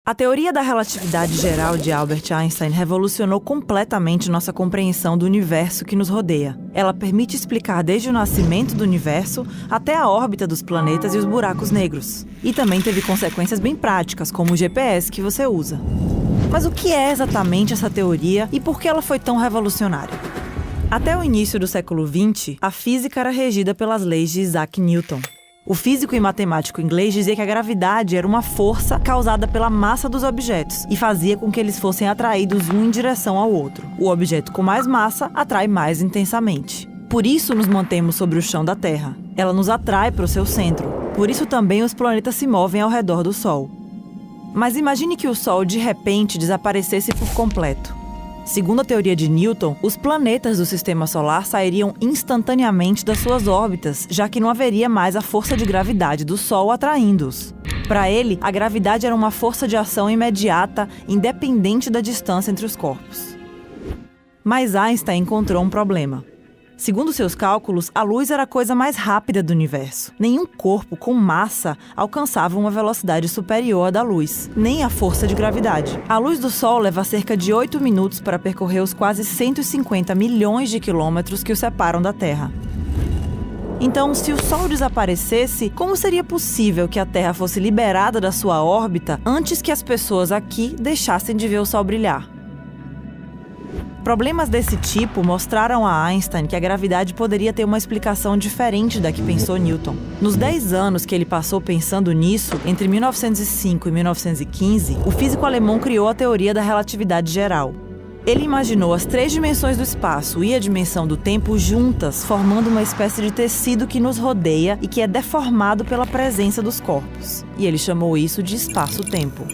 A teoria da relatividade geral de Albert Einstein revolucionou completamente nossa compreensão do universo que nos rodeia. Ela permite explicar desde o nascimento do universo até a órbita dos planetas e os buracos negros. E também teve consequências bem práticas, como o GPS que você usa. Mas o que é exatamente essa teoria e por que ela foi tão revolucionária? Até o início do século XX, a física era regida pelas leis de Isaac Newton. O físico e matemático inglês dizia que a gravidade era uma força causada pela massa dos objetos e fazia com que eles fossem atraídos um em direção ao outro. O objeto com mais massa atrai mais intensamente. Por isso nos mantemos sobre o chão da Terra. Ela nos atrai para o seu centro. Por isso também os planetas se movem ao redor do Sol. Mas imagine que o Sol de repente desaparecesse por completo. Segundo a teoria de Newton, os planetas do Sistema Solar sairiam instantaneamente das suas órbitas, já que não haveria mais a força de gravidade do Sol atraindo-os. Para ele, a gravidade era uma força de ação imediata, independente da distância entre os corpos. Mas Einstein encontrou um problema. Segundo seus cálculos, a luz era a coisa mais rápida do universo. Nenhum corpo com massa alcançava uma velocidade superior à da luz, nem a força de gravidade. A luz do Sol leva cerca de 8 minutos para percorrer os quase 150 milhões de quilômetros que o separam da Terra. Então, se o Sol desaparecesse, como seria possível que a Terra fosse liberada da sua órbita antes que as pessoas aqui deixassem de ver o Sol brilhar? Problemas desse tipo mostraram a Einstein que a gravidade poderia ter uma explicação diferente da que pensou Newton. Nos 10 anos que ele passou pensando nisso, entre 1905 e 1915, o físico alemão criou a teoria da relatividade geral. Ele imaginou as 3 dimensões do espaço e a dimensão do tempo juntas, formando uma espécie de tecido que nos rodeia e que é deformado pela presença dos corpos. E ele chamou isso de espaço-tempo.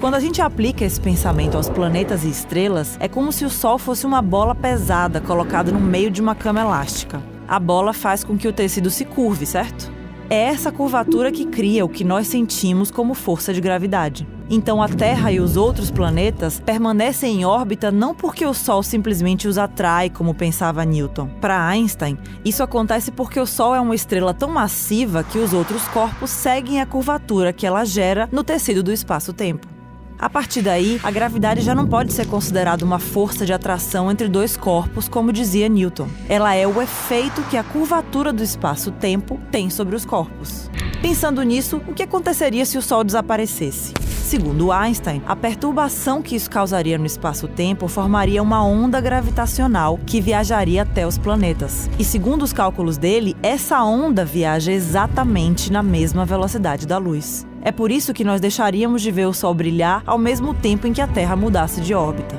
Quando a gente aplica esse pensamento aos planetas e estrelas, é como se o Sol fosse uma bola pesada colocada no meio de uma cama elástica. A bola faz com que o tecido se curve, certo? É essa curvatura que cria o que nós sentimos como força de gravidade. Então a Terra e os outros planetas permanecem em órbita não porque o Sol simplesmente os atrai, como pensava Newton. Para Einstein, isso acontece porque o Sol é uma estrela tão massiva que os outros corpos seguem a curvatura que ela gera no tecido do espaço-tempo. A partir daí, a gravidade já não pode ser considerada uma força de atração entre 2 corpos, como dizia Newton. Ela é o efeito que a curvatura do espaço-tempo tem sobre os corpos. Pensando nisso, o que aconteceria se o Sol desaparecesse? Segundo Einstein, a perturbação que isso causaria no espaço-tempo formaria uma onda gravitacional que viajaria até os planetas. E segundo os cálculos dele, essa onda viaja exatamente na mesma velocidade da luz. É por isso que nós deixaríamos de ver o Sol brilhar ao mesmo tempo em que a Terra mudasse de órbita.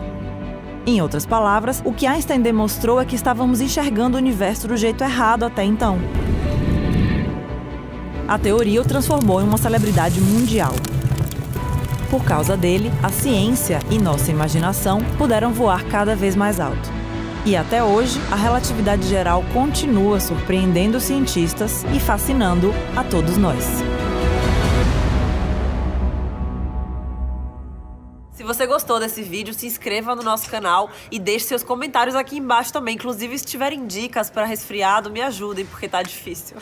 Em outras palavras, o que Einstein demonstrou é que estávamos enxergando o universo do jeito errado até então. A teoria o transformou em uma celebridade mundial. Por causa dele, a ciência e nossa imaginação puderam voar cada vez mais alto. E até hoje, a relatividade geral continua surpreendendo os cientistas e fascinando a todos nós. Se você gostou desse vídeo, se inscreva no nosso canal e deixe seus comentários aqui embaixo também. Inclusive, se tiverem dicas para resfriado, me ajudem, porque tá difícil.